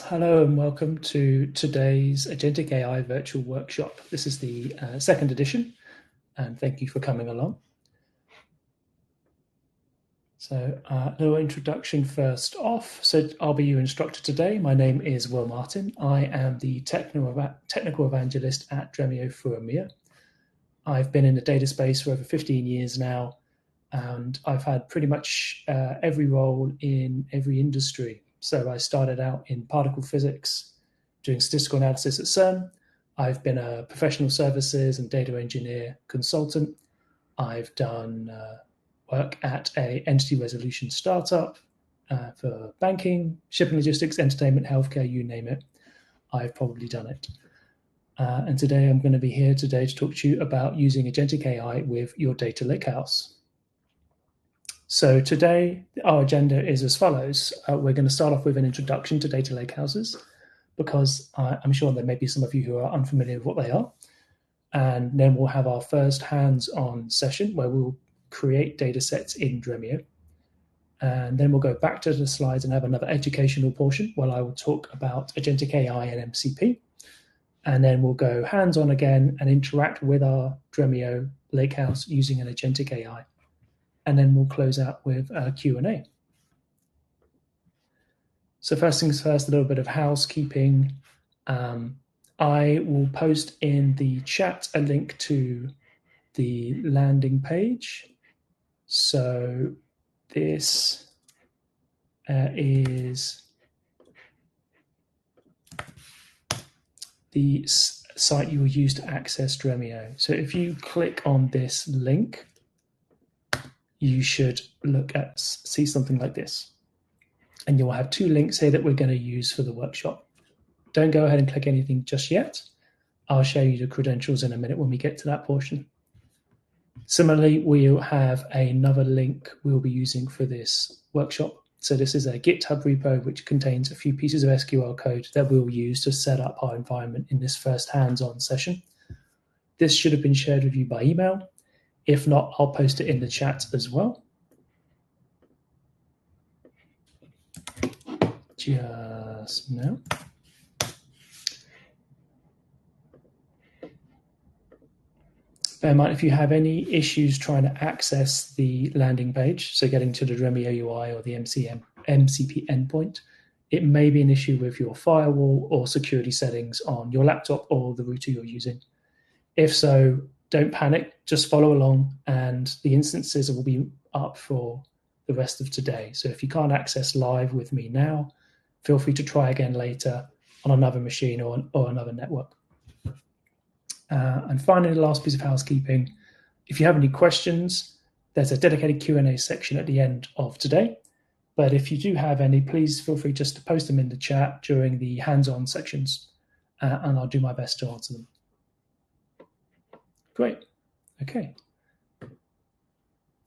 Hello and welcome to today's Agentic AI virtual workshop. This is the second edition, and thank you for coming along. So a little introduction first off. So I'll be your instructor today. My name is Will Martin. I am the technical evangelist at Dremio for EMEA. I've been in the data space for over 15 years now, and I've had pretty much every role in every industry. So I started out in particle physics, doing statistical analysis at CERN. I've been a professional services and data engineer consultant. I've done work at an entity resolution startup for banking, shipping logistics, entertainment, healthcare, you name it. I've probably done it. And today I'm going to be here today to talk to you about using Agentic AI with your data lakehouse. So today our agenda is as follows. We're going to start off with an introduction to data lakehouses, because I'm sure there may be some of you who are unfamiliar with what they are. And then we'll have our first hands-on session where we'll create data sets in Dremio. And then we'll go back to the slides and have another educational portion where I will talk about Agentic AI and MCP. And then we'll go hands-on again and interact with our Dremio lakehouse using an Agentic AI. And then we'll close out with a Q&A. So first things first, a little bit of housekeeping. I will post in the chat a link to the landing page. So this is the site you will use to access Dremio. So if you click on this link, you should see something like this. And you'll have two links here that we're going to use for the workshop. Don't go ahead and click anything just yet. I'll show you the credentials in a minute when we get to that portion. Similarly, we'll have another link we'll be using for this workshop. So this is a GitHub repo which contains a few pieces of SQL code that we'll use to set up our environment in this first hands-on session. This should have been shared with you by email. If not, I'll post it in the chat as well. Just now. Bear in mind, if you have any issues trying to access the landing page, so getting to the Dremio UI or the MCP endpoint, it may be an issue with your firewall or security settings on your laptop or the router you're using. If so, don't panic, just follow along, and the instances will be up for the rest of today. So if you can't access live with me now, feel free to try again later on another machine or another network. And finally, the last piece of housekeeping, if you have any questions, there's a dedicated Q&A section at the end of today. But if you do have any, please feel free just to post them in the chat during the hands-on sections, and I'll do my best to answer them. Great. Okay.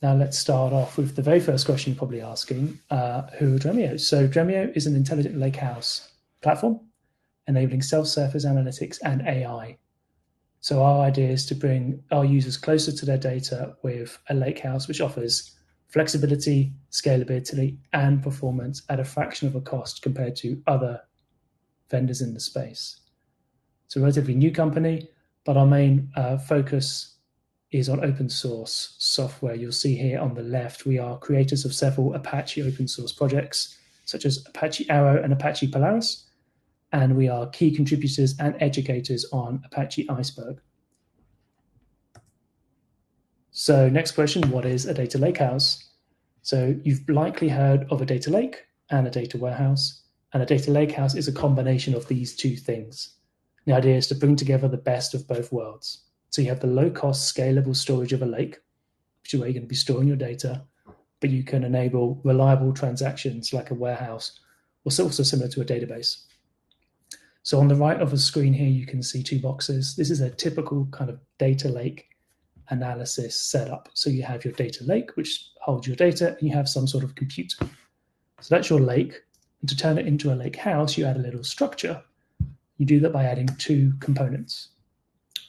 Now let's start off with the very first question you're probably asking, who are Dremio? So Dremio is an intelligent lakehouse platform enabling self-surface analytics and AI. So our idea is to bring our users closer to their data with a lakehouse which offers flexibility, scalability, and performance at a fraction of a cost compared to other vendors in the space. It's a relatively new company, but our main focus is on open source software. You'll see here on the left, we are creators of several Apache open source projects, such as Apache Arrow and Apache Polaris, and we are key contributors and educators on Apache Iceberg. So next question, what is a data lakehouse? So you've likely heard of a data lake and a data warehouse, and a data lakehouse is a combination of these two things. The idea is to bring together the best of both worlds. So you have the low-cost, scalable storage of a lake, which is where you're going to be storing your data, but you can enable reliable transactions like a warehouse, or also similar to a database. So on the right of the screen here, you can see two boxes. This is a typical kind of data lake analysis setup. So you have your data lake, which holds your data, and you have some sort of compute. So that's your lake. And to turn it into a lake house, you add a little structure. You do that by adding two components.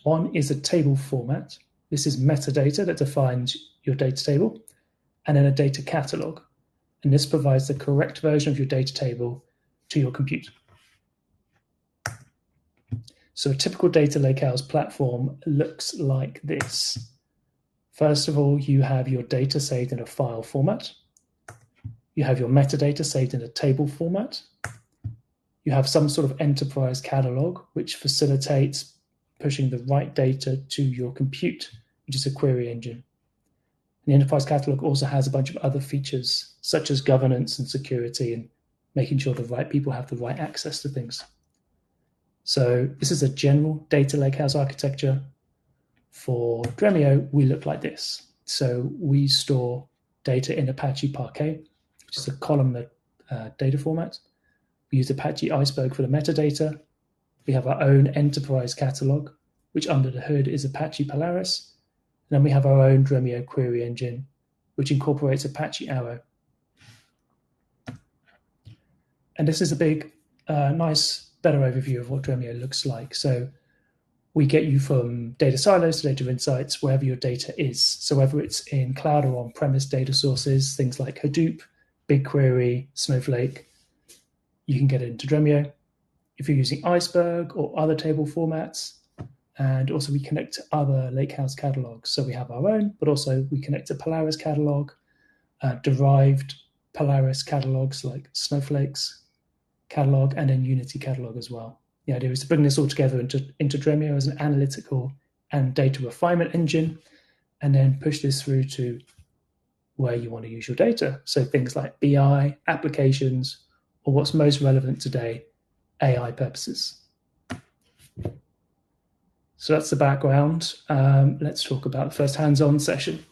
One is a table format. This is metadata that defines your data table, and then a data catalog. And this provides the correct version of your data table to your compute. So a typical data lakehouse platform looks like this. First of all, you have your data saved in a file format. You have your metadata saved in a table format. You have some sort of enterprise catalog, which facilitates pushing the right data to your compute, which is a query engine. And the enterprise catalog also has a bunch of other features, such as governance and security and making sure the right people have the right access to things. So this is a general data lakehouse architecture. For Dremio, we look like this. So we store data in Apache Parquet, which is a columnar data format. We use Apache Iceberg for the metadata. We have our own enterprise catalog, which under the hood is Apache Polaris. And then we have our own Dremio query engine, which incorporates Apache Arrow. And this is a big, nice, better overview of what Dremio looks like. So we get you from data silos to data insights wherever your data is. So whether it's in cloud or on-premise data sources, things like Hadoop, BigQuery, Snowflake, you can get it into Dremio. If you're using Iceberg or other table formats, and also we connect to other Lakehouse catalogs. So we have our own, but also we connect to Polaris catalog, derived Polaris catalogs like Snowflake's catalog, and then Unity catalog as well. The idea is to bring this all together into Dremio as an analytical and data refinement engine, and then push this through to where you want to use your data. So things like BI, applications, or what's most relevant today, AI purposes. So that's the background. Let's talk about the first hands-on session,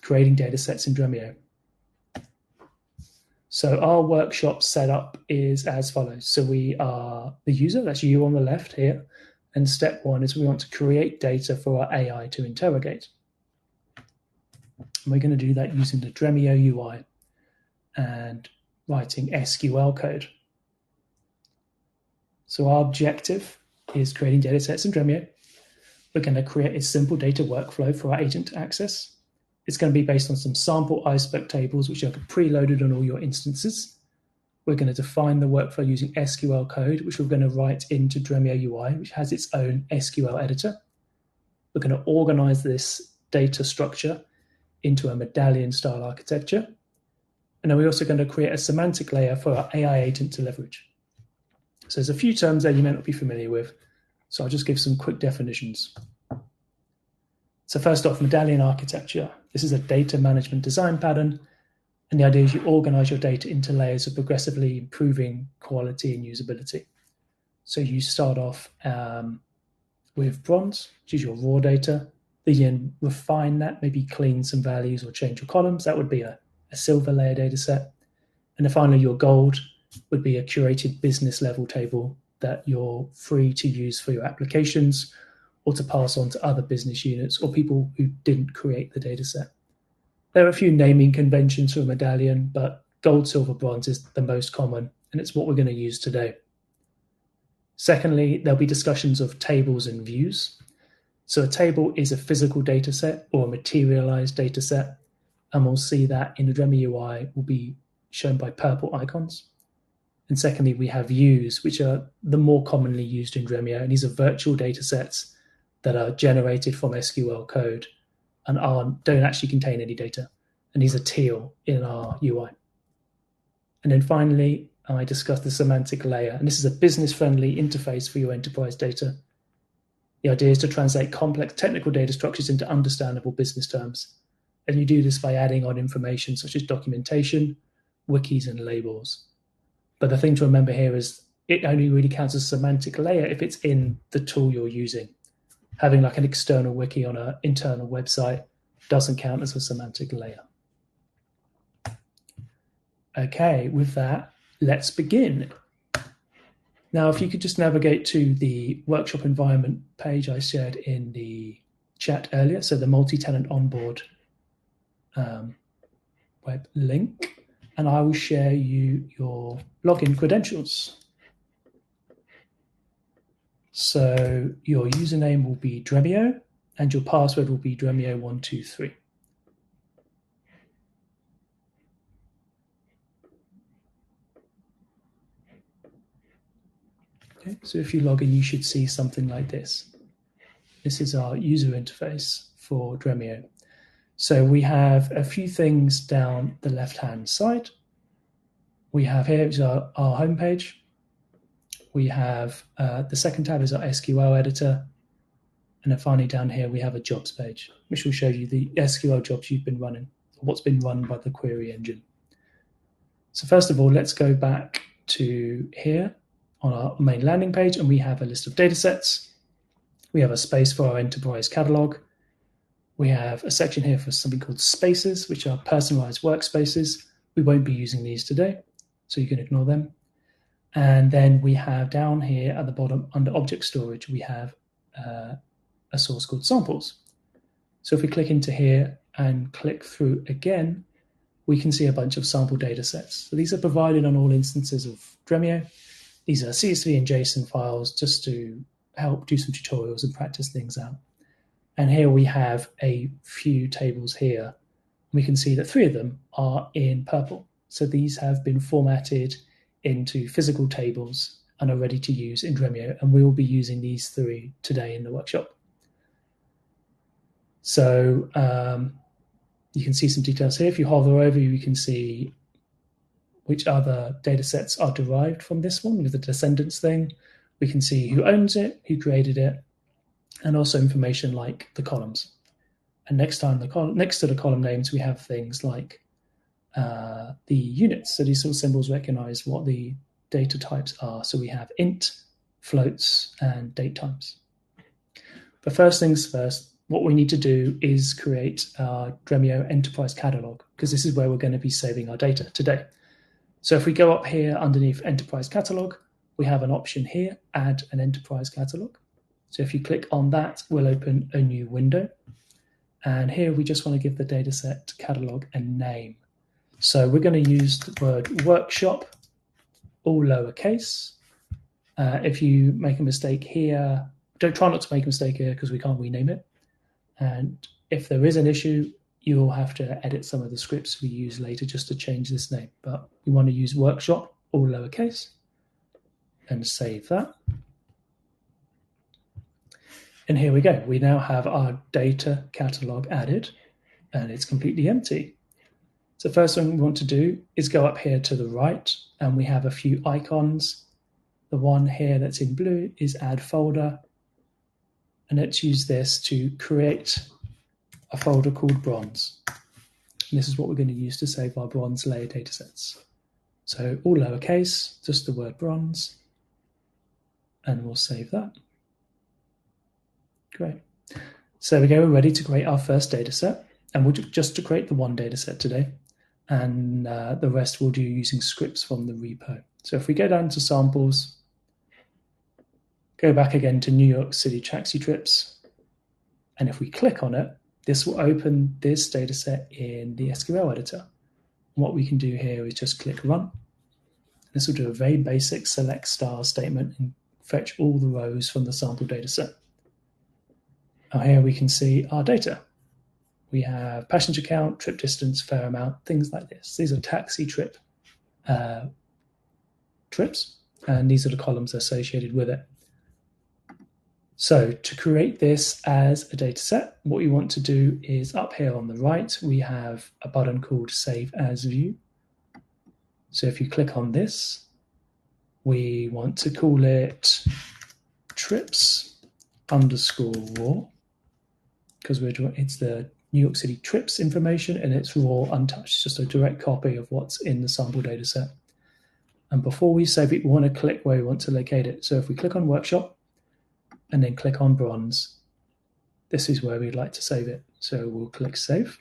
creating data sets in Dremio. So our workshop setup is as follows. So we are the user, that's you on the left here. And step one is we want to create data for our AI to interrogate. And we're going to do that using the Dremio UI and writing SQL code. So our objective is creating data sets in Dremio. We're going to create a simple data workflow for our agent access. It's going to be based on some sample Iceberg tables, which are preloaded on all your instances. We're going to define the workflow using SQL code, which we're going to write into Dremio UI, which has its own SQL editor. We're going to organize this data structure into a medallion style architecture. And then we're also going to create a semantic layer for our AI agent to leverage. So there's a few terms there you may not be familiar with. So I'll just give some quick definitions. So first off, medallion architecture. This is a data management design pattern. And the idea is you organize your data into layers of progressively improving quality and usability. So you start off with bronze, which is your raw data. Then you refine that, maybe clean some values or change your columns. That would be a silver layer data set. And then finally, your gold would be a curated business level table that you're free to use for your applications or to pass on to other business units or people who didn't create the data set. There are a few naming conventions for a medallion, but gold, silver, bronze is the most common, and it's what we're going to use today. Secondly, there'll be discussions of tables and views. So a table is a physical data set or a materialized data set, and we'll see that in the Dremio UI will be shown by purple icons. And secondly, we have views, which are the more commonly used in Dremio, and these are virtual data sets that are generated from SQL code and don't actually contain any data. And these are teal in our UI. And then finally, I discussed the semantic layer, and this is a business-friendly interface for your enterprise data. The idea is to translate complex technical data structures into understandable business terms. And you do this by adding on information such as documentation, wikis, and labels. But the thing to remember here is it only really counts as a semantic layer if it's in the tool you're using. Having like an external wiki on an internal website doesn't count as a semantic layer. Okay, with that, let's begin. Now, if you could just navigate to the workshop environment page I shared in the chat earlier, so the multi-tenant onboard web link, and I will share you your login credentials. So your username will be Dremio, and your password will be Dremio123. Okay, so if you log in, you should see something like this. This is our user interface for Dremio. So we have a few things down the left-hand side. We have here is our homepage. We have the second tab is our SQL editor. And then finally down here, we have a jobs page, which will show you the SQL jobs you've been running, or what's been run by the query engine. So first of all, let's go back to here on our main landing page, and we have a list of data sets. We have a space for our enterprise catalog. We have a section here for something called spaces, which are personalized workspaces. We won't be using these today, so you can ignore them. And then we have down here at the bottom under object storage, we have a source called samples. So if we click into here and click through again, we can see a bunch of sample data sets. So these are provided on all instances of Dremio. These are CSV and JSON files just to help do some tutorials and practice things out. And here we have a few tables here. We can see that 3 of them are in purple. So these have been formatted into physical tables and are ready to use in Dremio. And we will be using these 3 today in the workshop. So you can see some details here. If you hover over, you can see which other data sets are derived from this one with the descendants thing. We can see who owns it, who created it, and also information like the columns. And next to the column names, we have things like the units. So these sort of symbols recognize what the data types are. So we have int, floats, and date times. But first things first, what we need to do is create our Dremio Enterprise Catalog, because this is where we're going to be saving our data today. So if we go up here underneath Enterprise Catalog, we have an option here, Add an Enterprise Catalog. So if you click on that, we'll open a new window. And here we just want to give the dataset catalog a name. So we're going to use the word workshop, all lowercase. If you make a mistake here, try not to make a mistake here because we can't rename it. And if there is an issue, you'll have to edit some of the scripts we use later just to change this name. But we want to use workshop, all lowercase, and save that. And here we go. We now have our data catalog added, and it's completely empty. So first thing we want to do is go up here to the right, and we have a few icons. The one here that's in blue is add folder. And let's use this to create a folder called bronze. And this is what we're going to use to save our bronze layer datasets. So all lowercase, just the word bronze, and we'll save that. Great. So we go, we're ready to create our first dataset, and we'll just to create the one dataset today, and the rest we'll do using scripts from the repo. So if we go down to samples, go back again to New York City taxi trips, and if we click on it, this will open this dataset in the SQL editor. And what we can do here is just click run. This will do a very basic select star statement and fetch all the rows from the sample dataset. Now here we can see our data. We have passenger count, trip distance, fare amount, things like this. These are taxi trip trips, and these are the columns associated with it. So to create this as a data set, what we want to do is up here on the right, we have a button called Save as View. So if you click on this, we want to call it trips_raw, because it's the New York City trips information and it's raw, untouched, just a direct copy of what's in the sample data set. And before we save it, we want to click where we want to locate it. So if we click on workshop and then click on bronze, this is where we'd like to save it. So we'll click save.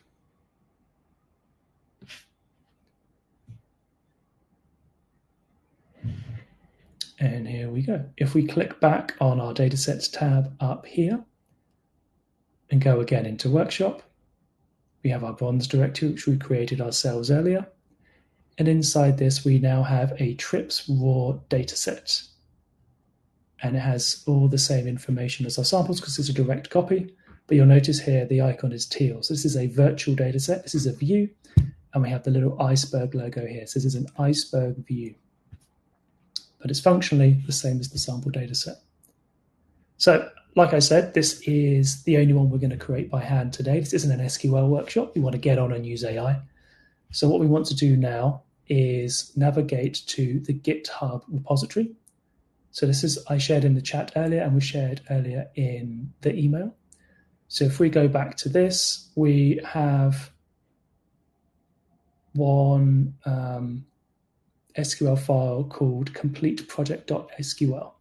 And here we go. If we click back on our datasets tab up here and go again into workshop, we have our bronze directory, which we created ourselves earlier. And inside this, we now have a trips raw dataset. And it has all the same information as our samples because it's a direct copy. But you'll notice here the icon is teal. So this is a virtual dataset. This is a view. And we have the little iceberg logo here. So this is an iceberg view. but it's functionally the same as the sample data set. So, like I said, this is the only one we're going to create by hand today. This isn't an SQL workshop. We want to get on and use AI. So what we want to do now is navigate to the GitHub repository. So this is, I shared in the chat earlier, and we shared earlier in the email. So if we go back to this, we have one SQL file called completeproject.sql.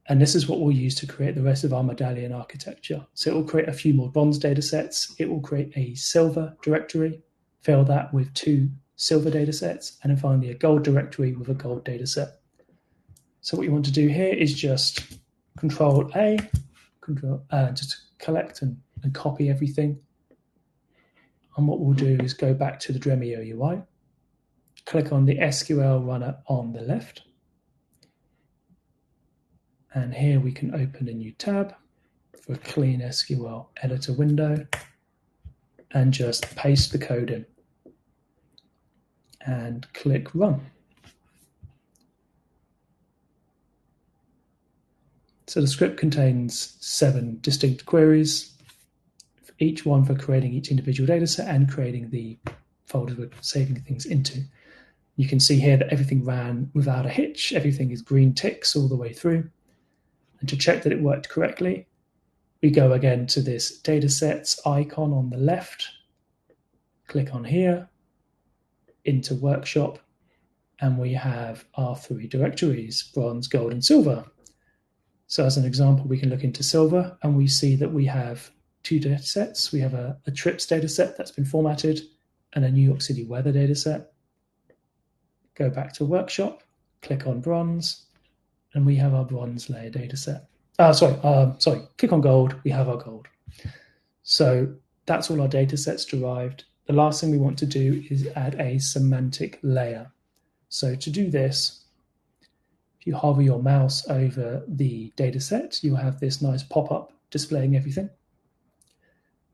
And this is what we'll use to create the rest of our medallion architecture. So it will create a few more bronze data sets. It will create a silver directory, fill that with 2 silver data sets, and then finally a gold directory with a gold data set. So what you want to do here is just Control A, just collect and copy everything. And what we'll do is go back to the Dremio UI, click on the SQL runner on the left. And here we can open a new tab for a clean SQL editor window and just paste the code in and click run. So the script contains 7 distinct queries, each one for creating each individual data set and creating the folders we're saving things into. You can see here that everything ran without a hitch. Everything is green ticks all the way through. And to check that it worked correctly, we go again to this datasets icon on the left, click on here, into workshop, and we have our 3 directories, bronze, gold, and silver. So as an example, we can look into silver, and we see that we have 2 datasets. We have a trips dataset that's been formatted, and a New York City weather dataset. Go back to workshop, click on bronze, and we have our bronze layer dataset. Click on gold, we have our gold. So that's all our datasets derived. The last thing we want to do is add a semantic layer. So to do this, if you hover your mouse over the dataset, you'll have this nice pop-up displaying everything.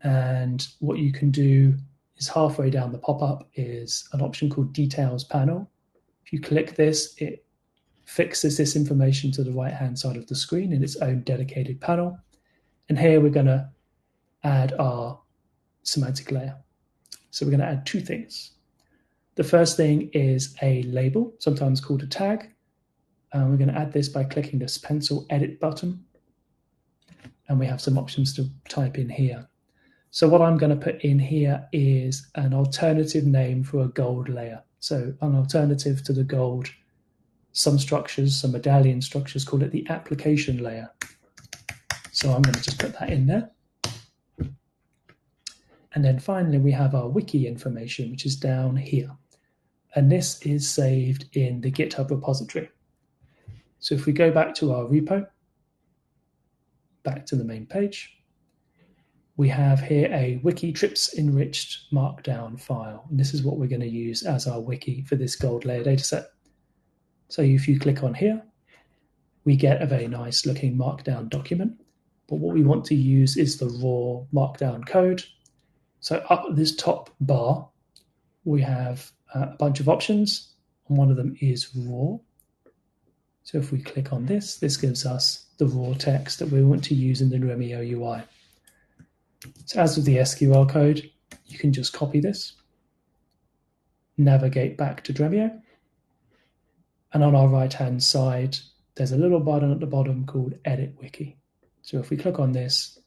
And what you can do is halfway down the pop-up is an option called Details Panel. If you click this, it fixes this information to the right-hand side of the screen in its own dedicated panel. And here we're going to add our semantic layer. So we're going to add 2 things. The first thing is a label, sometimes called a tag. We're going to add this by clicking this pencil edit button. And we have some options to type in here. So what I'm going to put in here is an alternative name for a gold layer. So an alternative to the gold. Some structures, some medallion structures, call it the application layer. So I'm going to just put that in there. And then finally, we have our wiki information, which is down here. And this is saved in the GitHub repository. So if we go back to our repo, back to the main page, we have here a wiki trips enriched markdown file. And this is what we're going to use as our wiki for this gold layer dataset. So if you click on here, we get a very nice looking markdown document. But what we want to use is the raw markdown code. So up at this top bar, we have a bunch of options, and one of them is raw. So if we click on this, this gives us the raw text that we want to use in the Dremio UI. So as with the SQL code, you can just copy this, navigate back to Dremio, and on our right-hand side, there's a little button at the bottom called Edit Wiki. So if we click on this,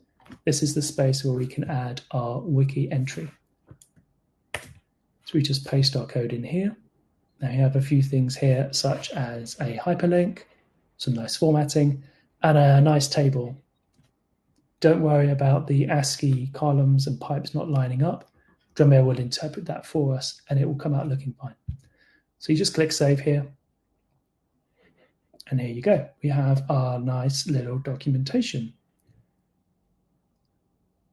this is the space where we can add our wiki entry. So we just paste our code in here. Now we have a few things here, such as a hyperlink, some nice formatting, and a nice table. Don't worry about the ASCII columns and pipes not lining up. Dremio will interpret that for us, and it will come out looking fine. So you just click Save here. And here you go. We have our nice little documentation.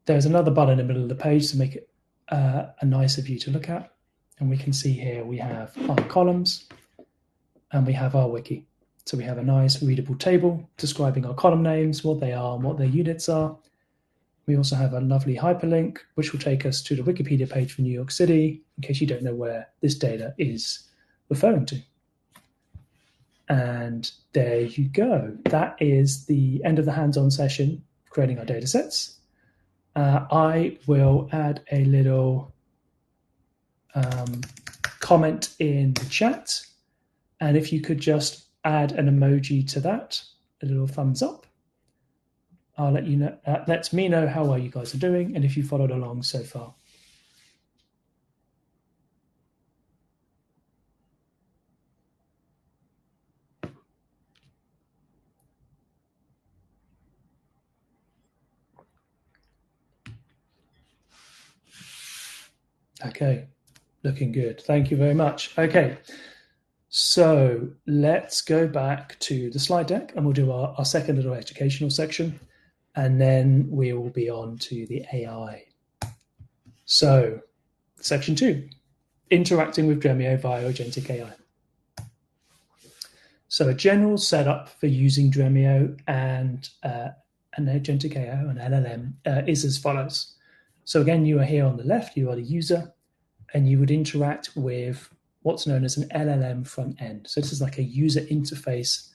There's another button in the middle of the page to make it a nicer view to look at. And we can see here we have our columns and we have our wiki. So we have a nice readable table describing our column names, what they are, and what their units are. We also have a lovely hyperlink, which will take us to the Wikipedia page for New York City, in case you don't know where this data is referring to. And there you go. That is the end of the hands-on session, creating our data sets. I will add a little comment in the chat. And if you could just add an emoji to that, a little thumbs up, I'll let you know. Lets me know how well you guys are doing and if you followed along so far. Okay, looking good. Thank you very much. Okay, so let's go back to the slide deck and we'll do our second little educational section, and then we will be on to the AI. So, section 2, interacting with Dremio via Agentic AI. So a general setup for using Dremio and an Agentic AI, an LLM, is as follows. So again, you are here on the left, you are the user, and you would interact with what's known as an LLM front end. So this is like a user interface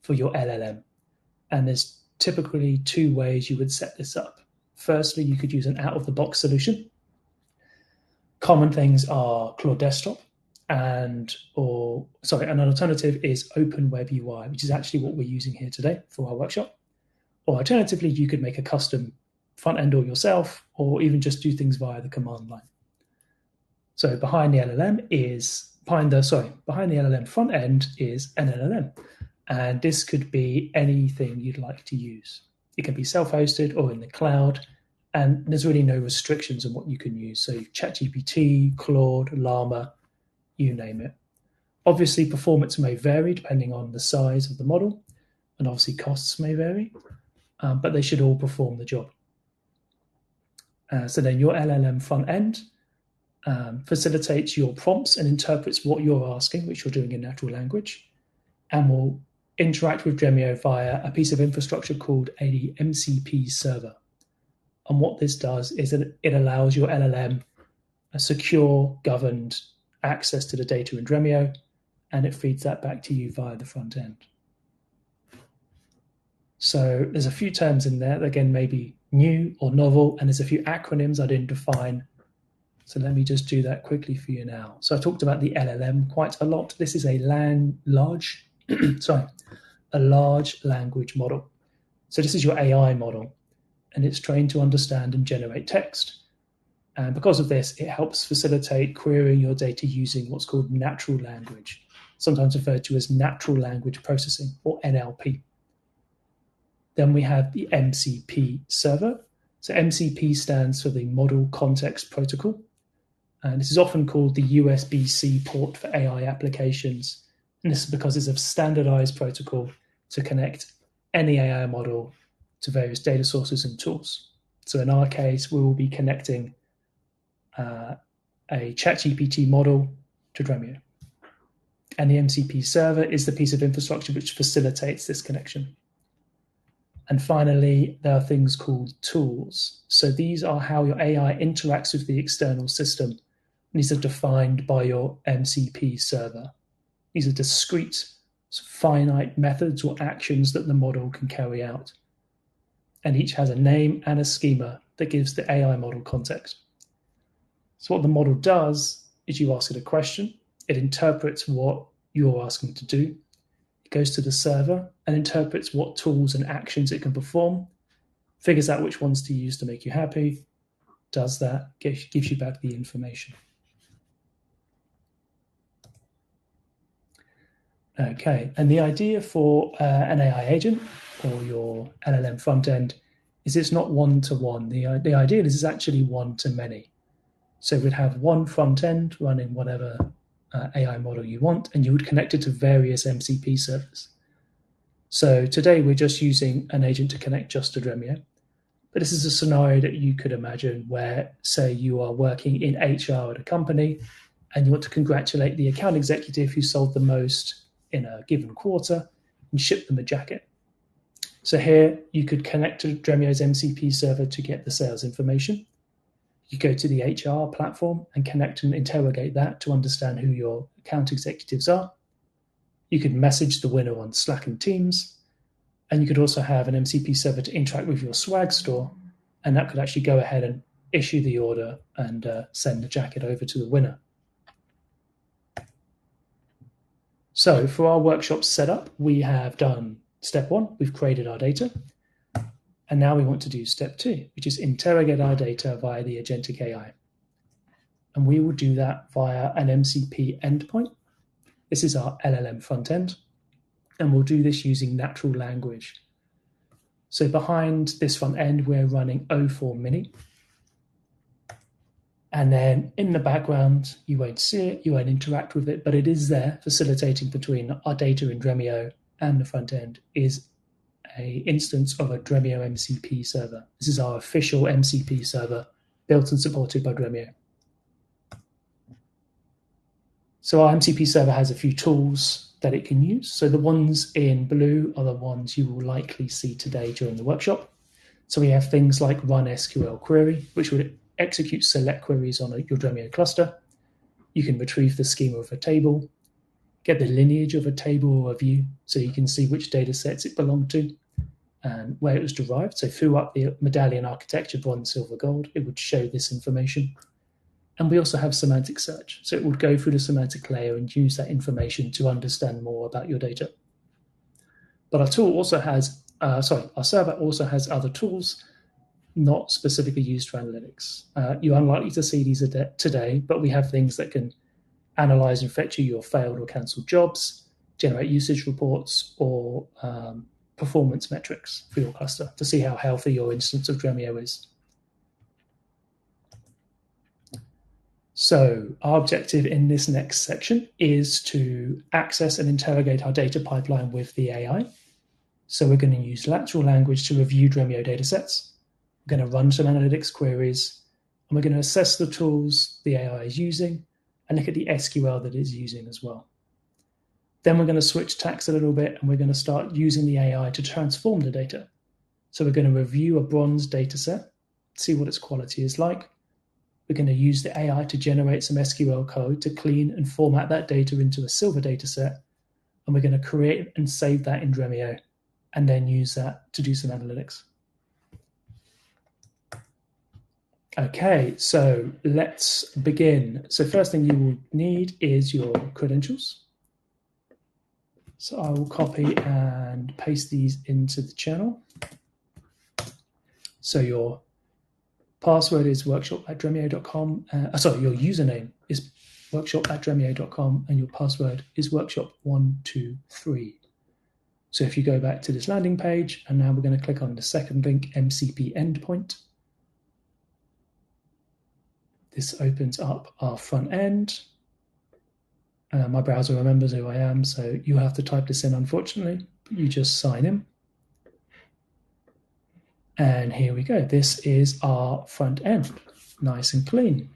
for your LLM. And there's typically 2 ways you would set this up. Firstly, you could use an out-of-the-box solution. Common things are Claude Desktop, and an alternative is Open Web UI, which is actually what we're using here today for our workshop. Or alternatively, you could make a custom front end all yourself, or even just do things via the command line. So behind the LLM front end is an LLM, and this could be anything you'd like to use. It can be self-hosted or in the cloud, and there's really no restrictions on what you can use. So ChatGPT, Claude, Llama, you name it. Obviously, performance may vary depending on the size of the model, and obviously costs may vary, but they should all perform the job. So then your LLM front end facilitates your prompts and interprets what you're asking, which you're doing in natural language, and will interact with Dremio via a piece of infrastructure called a MCP server. And what this does is that it allows your LLM a secure, governed access to the data in Dremio, and it feeds that back to you via the front end. So there's a few terms in there that, again, may be new or novel, and there's a few acronyms I didn't define. So let me just do that quickly for you now. So I talked about the LLM quite a lot. This is a large language model. So this is your AI model, and it's trained to understand and generate text. And because of this, it helps facilitate querying your data using what's called natural language, sometimes referred to as natural language processing, or NLP. Then we have the MCP server. So MCP stands for the Model Context Protocol. And this is often called the USB-C port for AI applications. And this is because it's a standardized protocol to connect any AI model to various data sources and tools. So in our case, we will be connecting a ChatGPT model to Dremio. And the MCP server is the piece of infrastructure which facilitates this connection. And finally, there are things called tools. So these are how your AI interacts with the external system. These are defined by your MCP server. These are discrete, finite methods or actions that the model can carry out. And each has a name and a schema that gives the AI model context. So what the model does is you ask it a question, it interprets what you're asking to do, it goes to the server and interprets what tools and actions it can perform, figures out which ones to use to make you happy, does that, gives you back the information. Okay, and the idea for an AI agent or your LLM front end is it's not one-to-one. The idea is it's actually one-to-many. So we'd have one front end running whatever AI model you want, and you would connect it to various MCP servers. So today we're just using an agent to connect just to Dremio. But this is a scenario that you could imagine where, say, you are working in HR at a company and you want to congratulate the account executive who sold the most in a given quarter and ship them a jacket. So here you could connect to Dremio's MCP server to get the sales information. You go to the HR platform and connect and interrogate that to understand who your account executives are. You could message the winner on Slack and Teams, and you could also have an MCP server to interact with your swag store, and that could actually go ahead and issue the order and send the jacket over to the winner. So for our workshop setup, we have done step 1, we've created our data. And now we want to do step 2, which is interrogate our data via the Agentic AI. And we will do that via an MCP endpoint. This is our LLM front end. And we'll do this using natural language. So behind this front end, we're running O4 Mini. And then in the background, you won't see it, you won't interact with it, but it is there facilitating between our data in Dremio and the front end is an instance of a Dremio MCP server. This is our official MCP server built and supported by Dremio. So our MCP server has a few tools that it can use. So the ones in blue are the ones you will likely see today during the workshop. So we have things like run SQL query, which would execute select queries on your Dremio cluster. You can retrieve the schema of a table, get the lineage of a table or a view, so you can see which data sets it belonged to and where it was derived. So throughout the medallion architecture, bronze, silver, gold, it would show this information. And we also have semantic search. So it would go through the semantic layer and use that information to understand more about your data. But our tool also has, our server also has other tools not specifically used for analytics. You're unlikely to see these today, but we have things that can analyze and fetch you your failed or canceled jobs, generate usage reports, or performance metrics for your cluster to see how healthy your instance of Dremio is. So our objective in this next section is to access and interrogate our data pipeline with the AI. So we're going to use natural language to review Dremio datasets. We're going to run some analytics queries, and we're going to assess the tools the AI is using and look at the SQL that it's using as well. Then we're going to switch tacks a little bit, and we're going to start using the AI to transform the data. So we're going to review a bronze dataset, see what its quality is like. We're going to use the AI to generate some SQL code to clean and format that data into a silver dataset, and we're going to create and save that in Dremio, and then use that to do some analytics. Okay, so let's begin. So first thing you will need is your credentials. So I will copy and paste these into the channel. So your password is workshop@dremio.com. Your username is workshop@dremio.com, and your password is workshop123. So if you go back to this landing page, and now we're going to click on the second link, MCP endpoint. This opens up our front end. My browser remembers who I am, so you have to type this in, unfortunately. You just sign in. And here we go. This is our front end, nice and clean.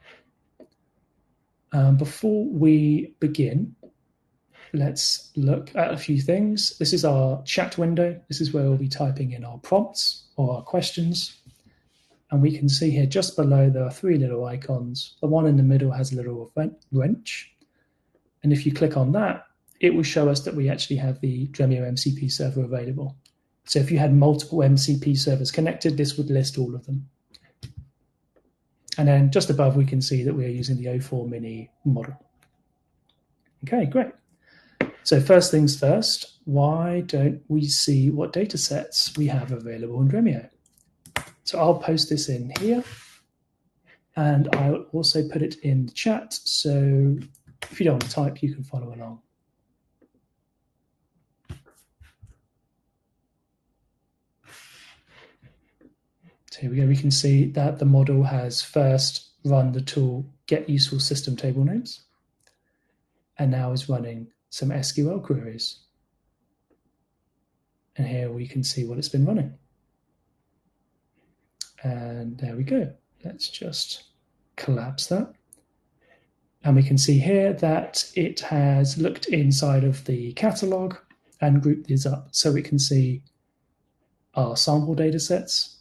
Before we begin, let's look at a few things. This is our chat window. This is where we'll be typing in our prompts or our questions. And we can see here just below there are 3 little icons. The one in the middle has a little wrench. And if you click on that, it will show us that we actually have the Dremio MCP server available. So if you had multiple MCP servers connected, this would list all of them. And then just above, we can see that we are using the O4 Mini model. Okay, great. So first things first, why don't we see what data sets we have available in Dremio? So I'll post this in here, and I'll also put it in the chat. So if you don't want to type, you can follow along. So here we go. We can see that the model has first run the tool get useful system table names, and now is running some SQL queries. And here we can see what it's been running. And there we go. Let's just collapse that. And we can see here that it has looked inside of the catalog and grouped these up. So we can see our sample data sets,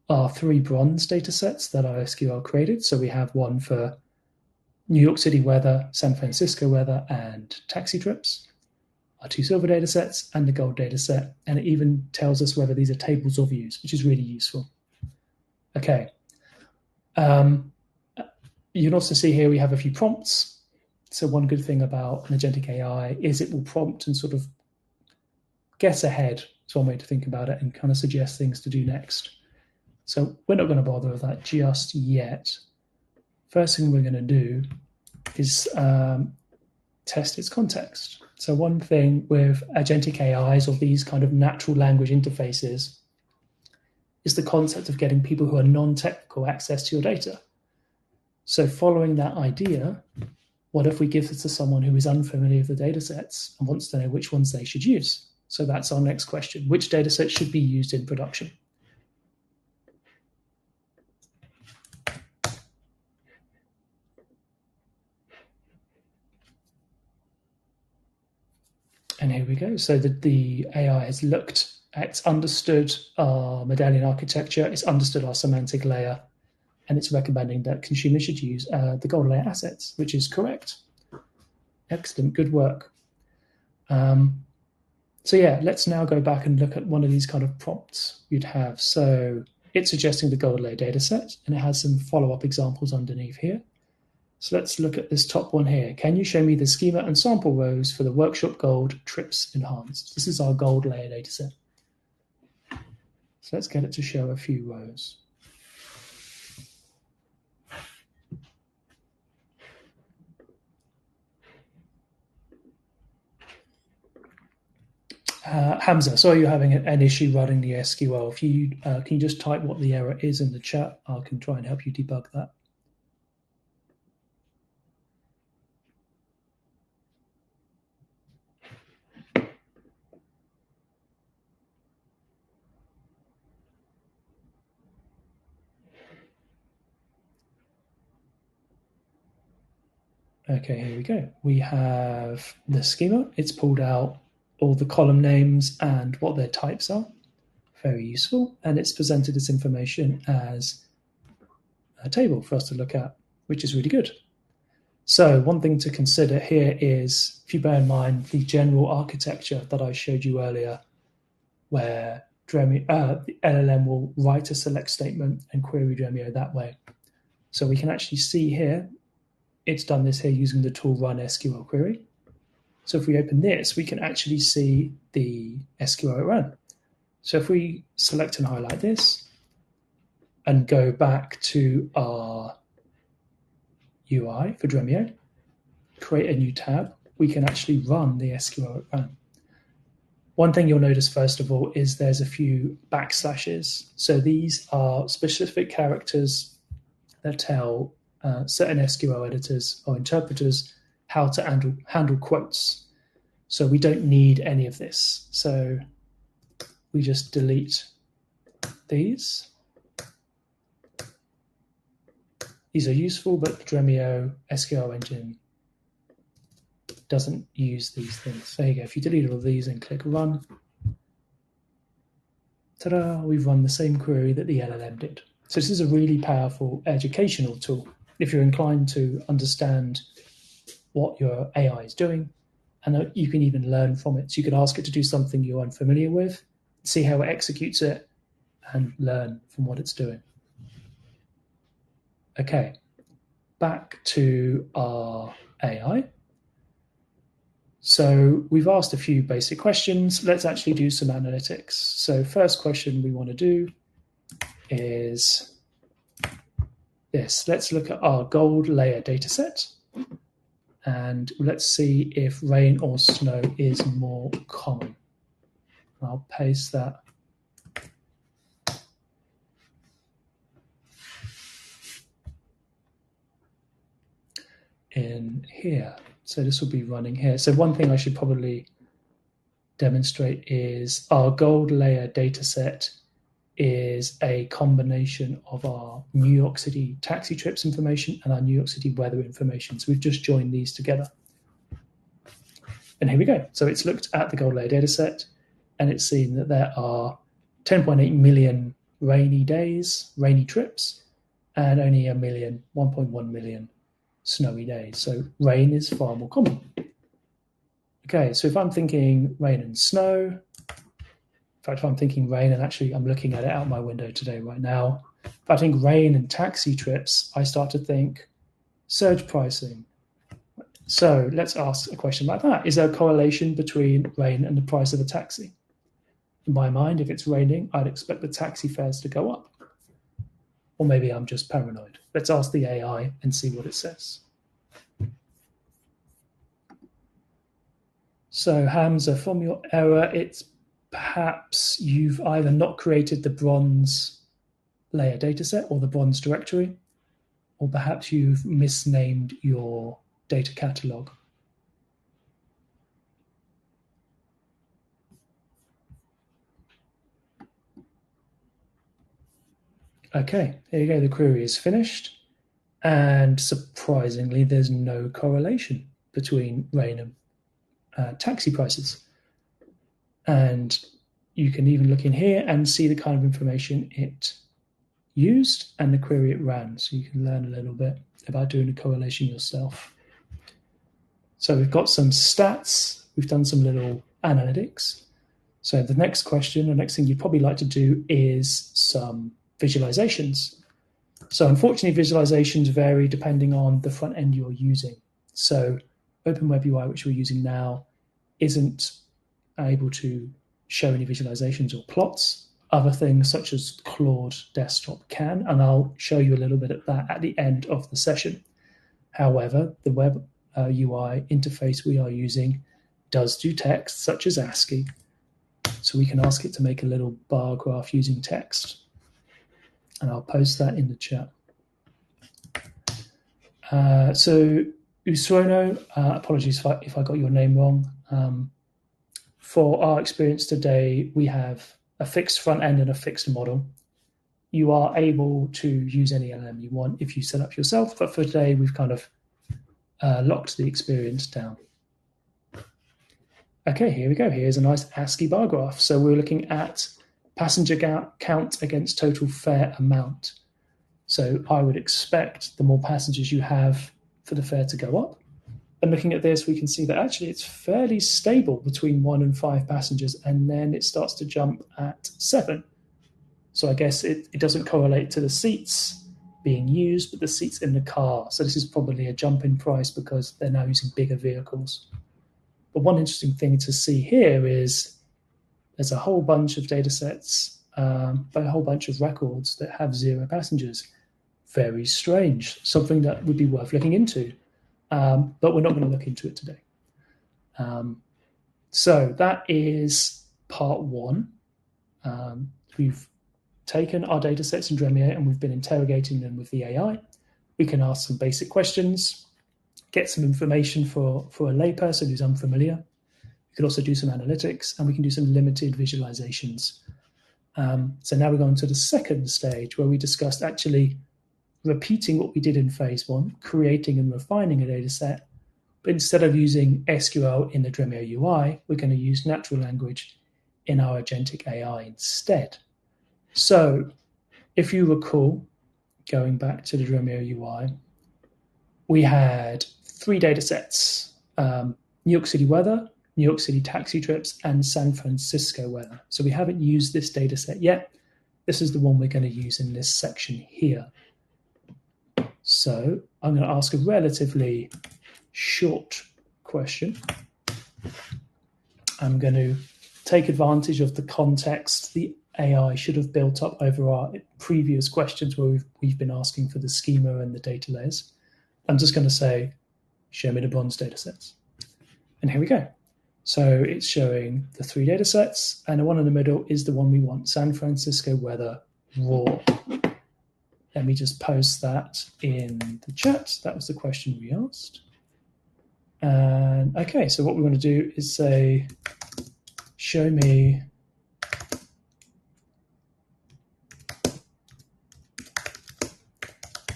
our 3 bronze data sets that our SQL created. So we have one for New York City weather, San Francisco weather, and taxi trips. our 2 silver data sets and the gold data set, and it even tells us whether these are tables or views, which is really useful. Okay. You can also see here we have a few prompts. So one good thing about an agentic AI is it will prompt and sort of guess ahead. It's one way to think about it and kind of suggest things to do next. So we're not going to bother with that just yet. First thing we're going to do is test its context. So one thing with agentic AIs or these kind of natural language interfaces is the concept of getting people who are non-technical access to your data. So following that idea, what if we give this to someone who is unfamiliar with the data sets and wants to know which ones they should use? So that's our next question. Which data sets should be used in production? And here we go. So the AI has looked, it's understood our medallion architecture, it's understood our semantic layer, and it's recommending that consumers should use the gold layer assets, which is correct. Excellent, good work. So yeah, let's now go back and look at one of these kind of prompts you'd have. So it's suggesting the gold layer data set, and it has some follow-up examples underneath here. So let's look at this top one here. Can you show me the schema and sample rows for the workshop gold trips enhanced? This is our gold layer data set. So let's get it to show a few rows. Hamza, sorry you're having an issue running the SQL. If you can you just type what the error is in the chat, I can try and help you debug that. Okay, here we go. We have the schema. It's pulled out all the column names and what their types are. Very useful. And it's presented this information as a table for us to look at, which is really good. So one thing to consider here is, if you bear in mind the general architecture that I showed you earlier, where Dremio, the LLM will write a select statement and query Dremio that way. So we can actually see here, it's done this here using the tool run SQL query. So if we open this, we can actually see the SQL it ran. So if we select and highlight this and go back to our UI for Dremio, create a new tab, we can actually run the SQL it ran. One thing you'll notice, first of all, is there's a few backslashes. So these are specific characters that tell certain SQL editors or interpreters how to handle quotes. So we don't need any of this. So we just delete these. These are useful, but Dremio SQL engine doesn't use these things. There you go. If you delete all of these and click run, ta-da, we've run the same query that the LLM did. So this is a really powerful educational tool if you're inclined to understand what your AI is doing, and you can even learn from it. So you can ask it to do something you're unfamiliar with, see how it executes it, and learn from what it's doing. Okay, back to our AI. So we've asked a few basic questions. Let's actually do some analytics. So first question we want to do is this. Let's look at our gold layer data set, and let's see if rain or snow is more common. I'll paste that in here. So this will be running here. So one thing I should probably demonstrate is our gold layer data set is a combination of our New York City taxi trips information and our New York City weather information. So we've just joined these together. And here we go. So it's looked at the gold layer data set, and it's seen that there are 10.8 million rainy days, rainy trips, and only 1.1 million snowy days. So rain is far more common. Okay, so if I'm thinking rain and snow, in fact, if I'm thinking rain, and actually I'm looking at it out my window today right now, if I think rain and taxi trips, I start to think surge pricing. So let's ask a question like that. Is there a correlation between rain and the price of a taxi? In my mind, if it's raining, I'd expect the taxi fares to go up. Or maybe I'm just paranoid. Let's ask the AI and see what it says. So Hamza, from your error, it's perhaps you've either not created the bronze layer dataset or the bronze directory, or perhaps you've misnamed your data catalog. Okay, there you go. The query is finished. And surprisingly, there's no correlation between rain and taxi prices. And you can even look in here and see the kind of information it used and the query it ran. So you can learn a little bit about doing a correlation yourself. So we've got some stats. We've done some little analytics. So the next question, the next thing you'd probably like to do is some visualizations. So unfortunately, visualizations vary depending on the front end you're using. So OpenWebUI, which we're using now, isn't able to show any visualizations or plots. Other things such as Claude Desktop can, and I'll show you a little bit of that at the end of the session. However, the web UI interface we are using does do text such as ASCII. So we can ask it to make a little bar graph using text. And I'll post that in the chat. So Usrono, apologies if I got your name wrong. For our experience today, we have a fixed front end and a fixed model. You are able to use any LLM you want if you set up yourself, but for today, we've kind of locked the experience down. Okay, here we go. Here's a nice ASCII bar graph. So we're looking at passenger count against total fare amount. So I would expect the more passengers you have for the fare to go up. And looking at this, we can see that actually it's fairly stable between 1 and 5 passengers, and then it starts to jump at 7. So I guess it doesn't correlate to the seats being used, but the seats in the car. So this is probably a jump in price because they're now using bigger vehicles. But one interesting thing to see here is there's a whole bunch of data sets, but a whole bunch of records that have 0 passengers. Very strange, something that would be worth looking into. But we're not going to look into it today. So that is part 1. We've taken our data sets in Dremio and we've been interrogating them with the AI. We can ask some basic questions, get some information for a layperson who's unfamiliar. We could also do some analytics, and we can do some limited visualizations. So now we're going to the second stage where we discussed actually repeating what we did in phase 1, creating and refining a data set. But instead of using SQL in the Dremio UI, we're going to use natural language in our Agentic AI instead. So if you recall, going back to the Dremio UI, we had 3 data sets, New York City weather, New York City taxi trips, and San Francisco weather. So we haven't used this data set yet. This is the one we're going to use in this section here. So I'm going to ask a relatively short question. I'm going to take advantage of the context the AI should have built up over our previous questions where we've been asking for the schema and the data layers. I'm just going to say, show me the bronze data sets. And here we go. So it's showing the 3 data sets, and the one in the middle is the one we want, San Francisco weather raw. Let me just post that in the chat. That was the question we asked. And okay, so what we want to do is say, show me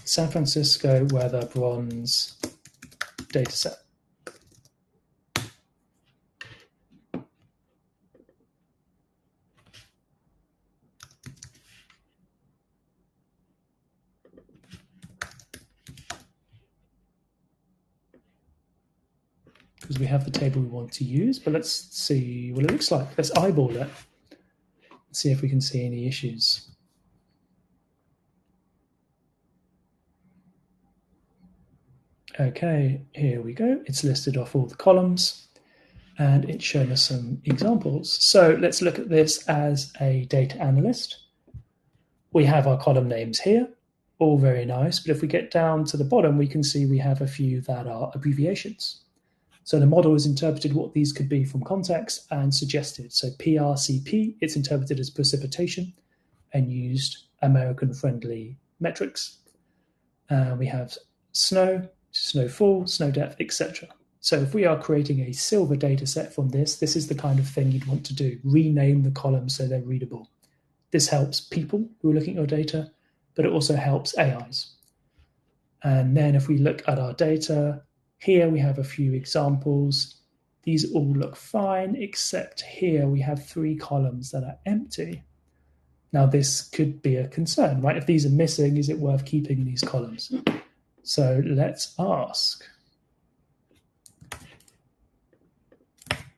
San Francisco weather bronze dataset. Because we have the table we want to use, but let's see what it looks like. Let's eyeball it, see if we can see any issues. Okay, here we go. It's listed off all the columns and it's shown us some examples. So let's look at this as a data analyst. We have our column names here, all very nice, but if we get down to the bottom, we can see we have a few that are abbreviations. So the model has interpreted what these could be from context and suggested. So PRCP, it's interpreted as precipitation and used American-friendly metrics. We have snow, snowfall, snow depth, etc. So if we are creating a silver data set from this is the kind of thing you'd want to do. Rename the columns so they're readable. This helps people who are looking at your data, but it also helps AIs. And then if we look at our data, here we have a few examples. These all look fine, except here we have 3 columns that are empty. Now this could be a concern, right? If these are missing, is it worth keeping these columns? So let's ask.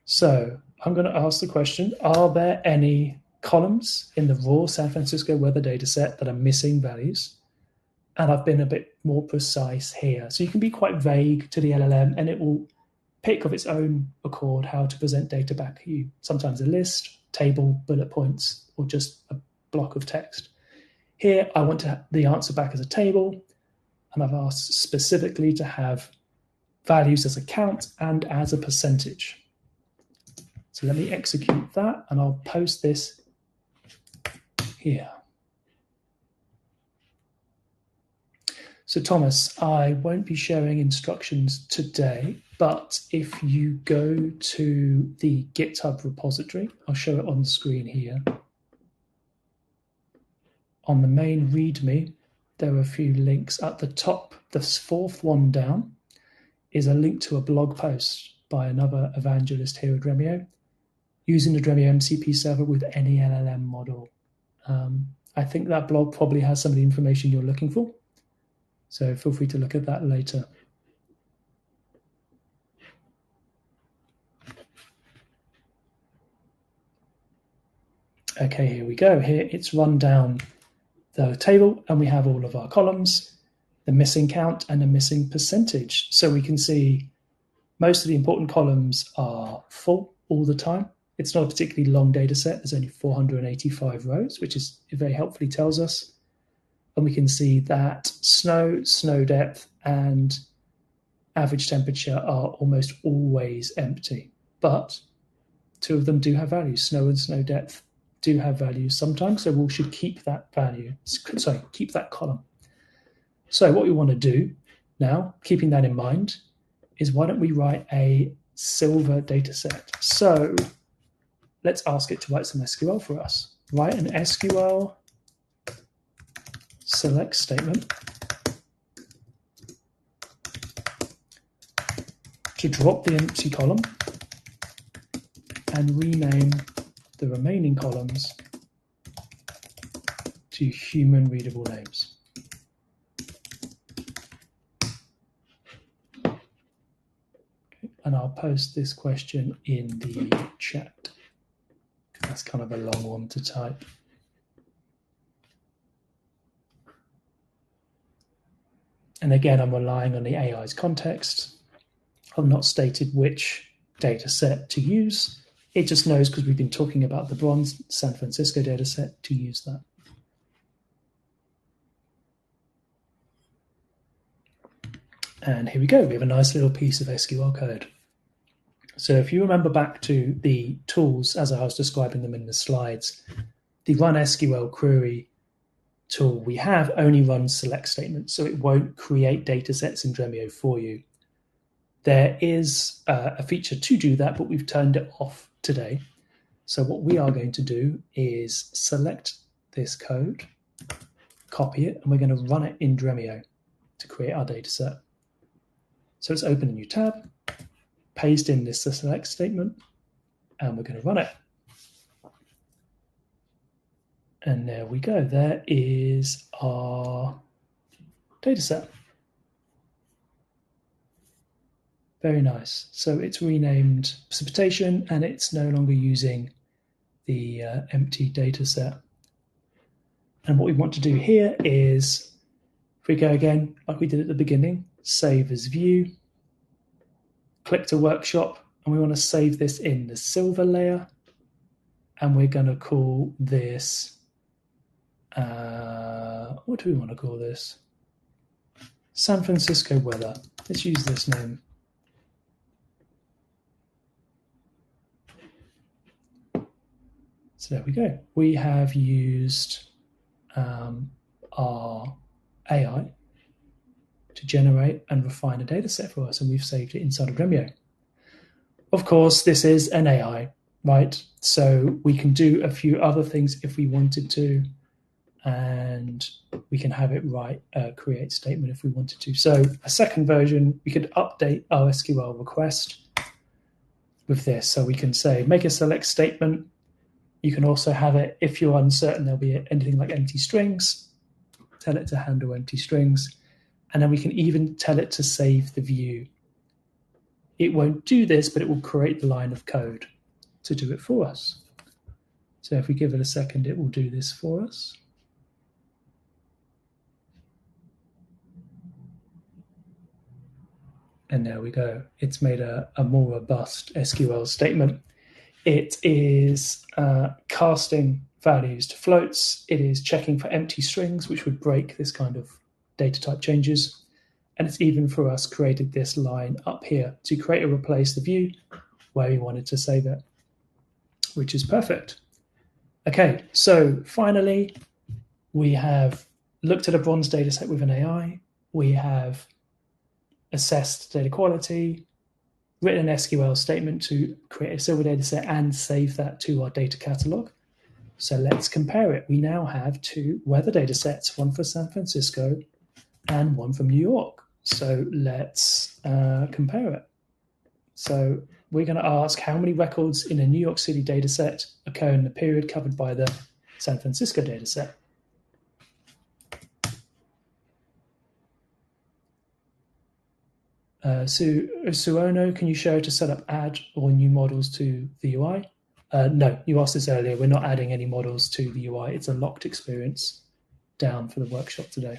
So I'm going to ask the question, are there any columns in the raw San Francisco weather data set that are missing values? And I've been a bit more precise here. So you can be quite vague to the LLM and it will pick of its own accord how to present data back to you. Sometimes a list, table, bullet points, or just a block of text. Here, I want the answer back as a table, and I've asked specifically to have values as a count and as a percentage. So let me execute that, and I'll post this here. So Thomas, I won't be sharing instructions today, but if you go to the GitHub repository, I'll show it on the screen here. On the main README, there are a few links at the top. The 4th one down is a link to a blog post by another evangelist here at Dremio, using the Dremio MCP server with any LLM model. I think that blog probably has some of the information you're looking for. So feel free to look at that later. Okay, here we go. Here it's run down the table and we have all of our columns, the missing count and the missing percentage. So we can see most of the important columns are full all the time. It's not a particularly long data set. There's only 485 rows, which is very helpfully tells us. And we can see that snow, snow depth, and average temperature are almost always empty. But 2 of them do have values. Snow and snow depth do have values sometimes, so we should keep that value. Sorry, keep that column. So what we want to do now, keeping that in mind, is why don't we write a silver data set? So let's ask it to write some SQL for us. Write an SQL select statement to drop the empty column and rename the remaining columns to human readable names. Okay, and I'll post this question in the chat. That's kind of a long one to type. And again, I'm relying on the AI's context. I've not stated which data set to use. It just knows, because we've been talking about the bronze San Francisco data set, to use that. And here we go. We have a nice little piece of SQL code. So if you remember back to the tools as I was describing them in the slides, the run SQL query tool we have only runs select statements, so it won't create data sets in Dremio for you. There is a feature to do that, but we've turned it off today. So what we are going to do is select this code, copy it, and we're going to run it in Dremio to create our data set. So let's open a new tab, paste in this select statement, and we're going to run it. And there we go. There is our data set. Very nice. So it's renamed precipitation, and it's no longer using the empty data set. And what we want to do here is, if we go again, like we did at the beginning, save as view, click to workshop, and we want to save this in the silver layer. And we're going to call this, what do we want to call this? San Francisco weather. Let's use this name. So there we go. We have used our AI to generate and refine a data set for us, and we've saved it inside of Dremio. Of course, this is an AI, right? So we can do a few other things if we wanted to, and we can have it write a create statement if we wanted to. So a second version, we could update our SQL request with this. So we can say, make a select statement. You can also have it, if you're uncertain there'll be anything like empty strings, tell it to handle empty strings. And then we can even tell it to save the view. It won't do this, but it will create the line of code to do it for us. So if we give it a second, it will do this for us. And there we go. It's made a more robust SQL statement. It is casting values to floats. It is checking for empty strings, which would break this kind of data type changes. And it's even for us created this line up here to create or replace the view where we wanted to save it, which is perfect. Okay, so finally, we have looked at a bronze data set with an AI. We have assessed data quality, written an SQL statement to create a silver data set and save that to our data catalog. So let's compare it. We now have two weather data sets, one for San Francisco and one from New York. So let's compare it. So we're going to ask how many records in a New York City data set occur in the period covered by the San Francisco data set. Suono, can you show to set up add or new models to the UI? No, you asked this earlier. We're not adding any models to the UI. It's a locked experience down for the workshop today.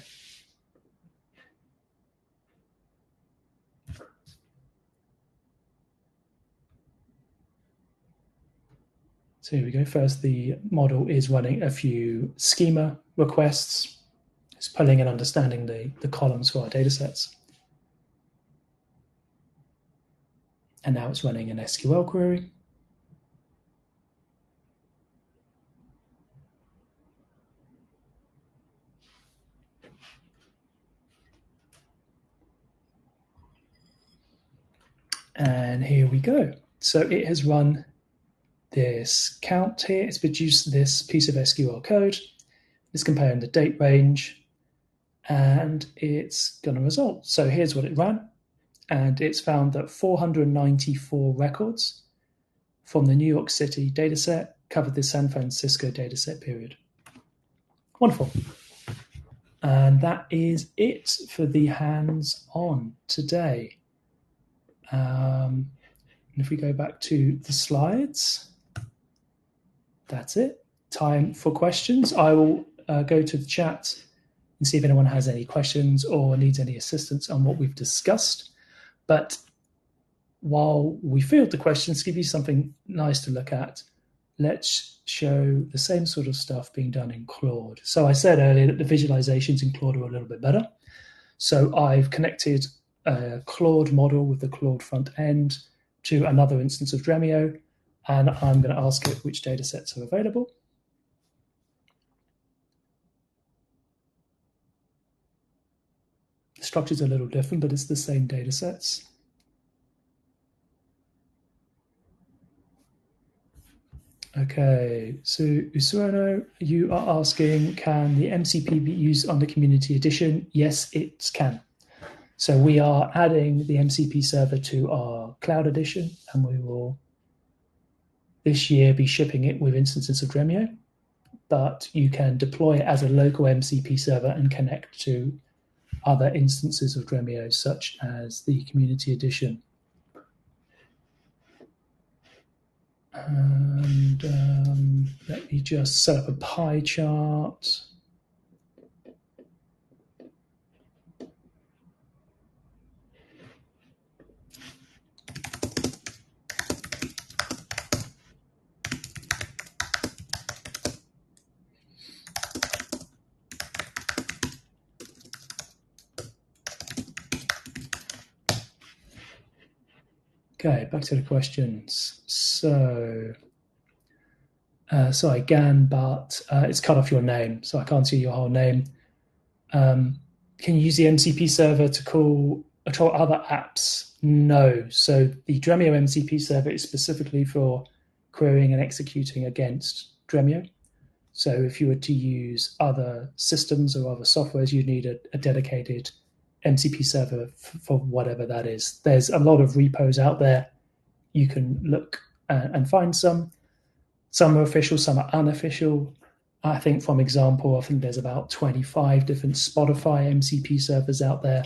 So here we go. First, the model is running a few schema requests. It's pulling and understanding the columns for our data sets. And now it's running an SQL query. And here we go. So it has run this count here. It's produced this piece of SQL code. It's comparing the date range, and it's going to result. So here's what it ran. And it's found that 494 records from the New York City dataset covered the San Francisco dataset period. Wonderful. And that is it for the hands-on today. And if we go back to the slides, that's it. Time for questions. I will go to the chat and see if anyone has any questions or needs any assistance on what we've discussed. But while we field the questions, give you something nice to look at, let's show the same sort of stuff being done in Claude. So I said earlier that the visualizations in Claude are a little bit better. So I've connected a Claude model with the Claude front end to another instance of Dremio, and I'm going to ask it which data sets are available. The structure's a little different, but it's the same data sets. Okay, so Usuano, you are asking, can the MCP be used on the Community Edition? Yes, it can. So we are adding the MCP server to our Cloud Edition, and we will this year be shipping it with instances of Dremio, but you can deploy it as a local MCP server and connect to other instances of Dremio, such as the Community Edition. And let me just set up a pie chart. Okay, back to the questions. So, sorry, Gan, but it's cut off your name, so I can't see your whole name. Can you use the MCP server to call other apps? No. So the Dremio MCP server is specifically for querying and executing against Dremio. So if you were to use other systems or other softwares, you need a dedicated MCP server for whatever that is. There's a lot of repos out there. You can look and find some. Some are official, some are unofficial. I think from example, I think there's about 25 different Spotify MCP servers out there,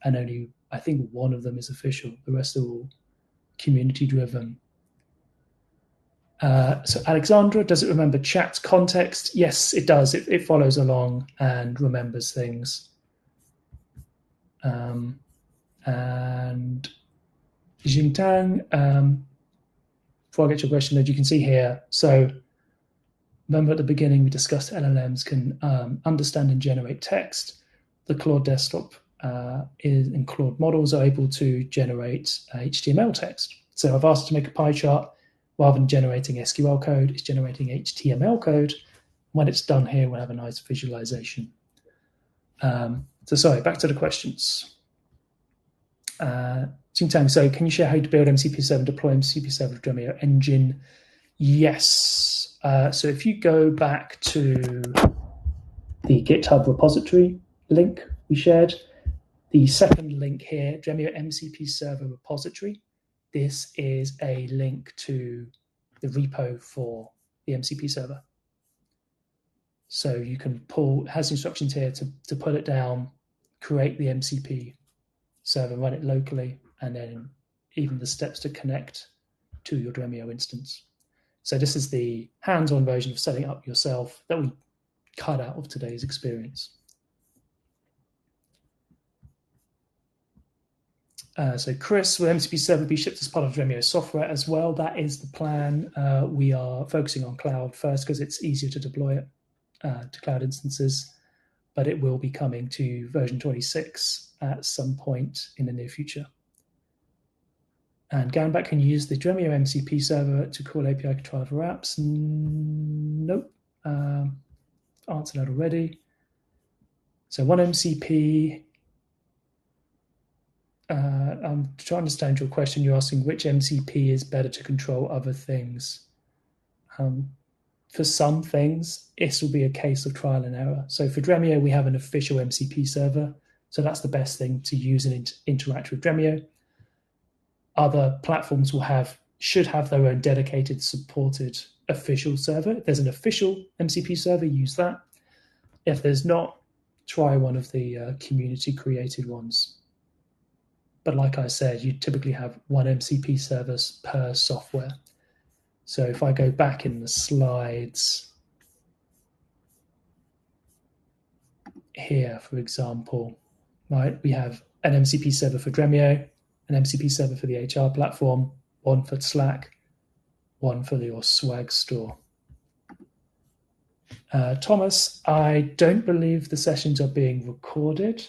and only I think one of them is official. The rest are all community driven. So Alexandra, does it remember chat context? Yes, it does. It follows along and remembers things. And Jingtang, before I get your question, as you can see here, so remember at the beginning we discussed LLMs can understand and generate text. The Claude desktop and Claude models are able to generate HTML text. So I've asked to make a pie chart. Rather than generating SQL code, it's generating HTML code. When it's done here, we'll have a nice visualization. So sorry, back to the questions. Jingtang, so can you share how to build MCP Server and deploy MCP Server with Dremio engine? Yes. So if you go back to the GitHub repository link we shared, the second link here, Dremio MCP Server repository, this is a link to the repo for the MCP server. So you can pull, it has instructions here to pull it down, create the MCP server, run it locally, and then even the steps to connect to your Dremio instance. So this is the hands-on version of setting up yourself that we cut out of today's experience. So Chris, will MCP Server be shipped as part of Dremio software as well? That is the plan. We are focusing on cloud first because it's easier to deploy it to cloud instances, but it will be coming to version 26 at some point in the near future. And Ganback can use the Dremio MCP server to call API controller for apps. Nope. Answered that already. So one MCP. I'm trying to understand your question. You're asking which MCP is better to control other things. For some things, this will be a case of trial and error. So for Dremio, we have an official MCP server. So that's the best thing to use and interact with Dremio. Other platforms should have their own dedicated supported official server. If there's an official MCP server, use that. If there's not, try one of the community created ones. But like I said, you typically have one MCP service per software. So if I go back in the slides here, for example, right, we have an MCP server for Dremio, an MCP server for the HR platform, one for Slack, one for your Swag store. Thomas, I don't believe the sessions are being recorded,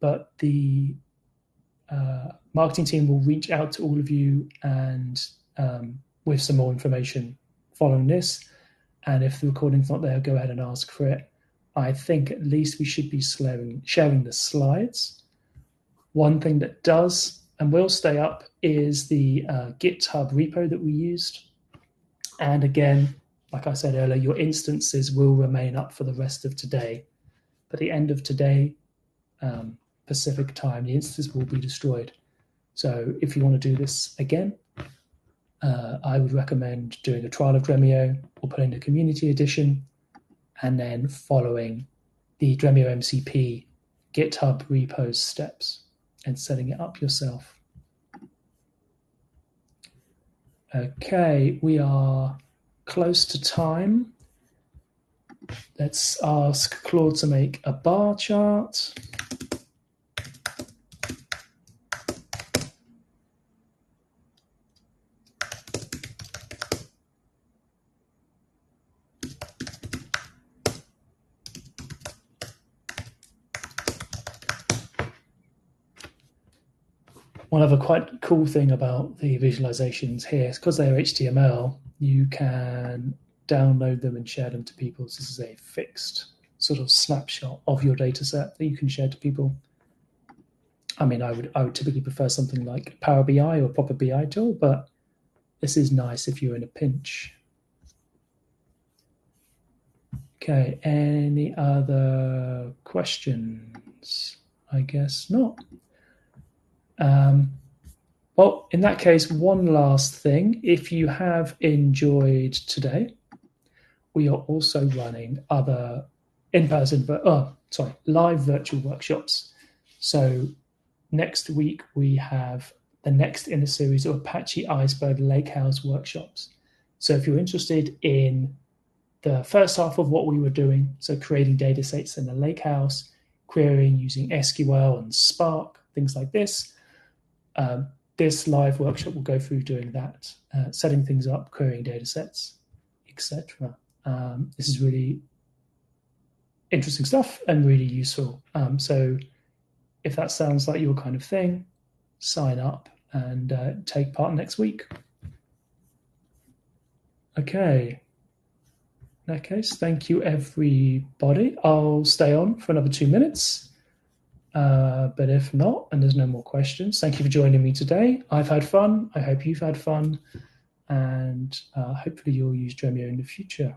but the marketing team will reach out to all of you and with some more information following this. And if the recording's not there, go ahead and ask for it. I think at least we should be sharing the slides. One thing that does and will stay up is the GitHub repo that we used. And again, like I said earlier, your instances will remain up for the rest of today. But at the end of today, Pacific time, the instances will be destroyed. So if you want to do this again, I would recommend doing a trial of Dremio or putting the community edition and then following the Dremio MCP GitHub repos steps and setting it up yourself. Okay, we are close to time. Let's ask Claude to make a bar chart. One other quite cool thing about the visualizations here is because they're HTML, you can download them and share them to people. So this is a fixed sort of snapshot of your data set that you can share to people. I mean, I would typically prefer something like Power BI or proper BI tool, but this is nice if you're in a pinch. Okay, any other questions? I guess not. Well, in that case, one last thing. If you have enjoyed today, we are also running other live virtual workshops. So next week, we have the next in a series of Apache Iceberg Lakehouse workshops. So if you're interested in the first half of what we were doing, so creating data sets in the Lakehouse, querying using SQL and Spark, things like this, this live workshop will go through doing that, setting things up, querying data sets, etc. This is really interesting stuff and really useful. So if that sounds like your kind of thing, sign up and take part next week. Okay. In that case, thank you, everybody. I'll stay on for another 2 minutes. But if not, and there's no more questions, thank you for joining me today. I've had fun. I hope you've had fun. And hopefully you'll use Dremio in the future.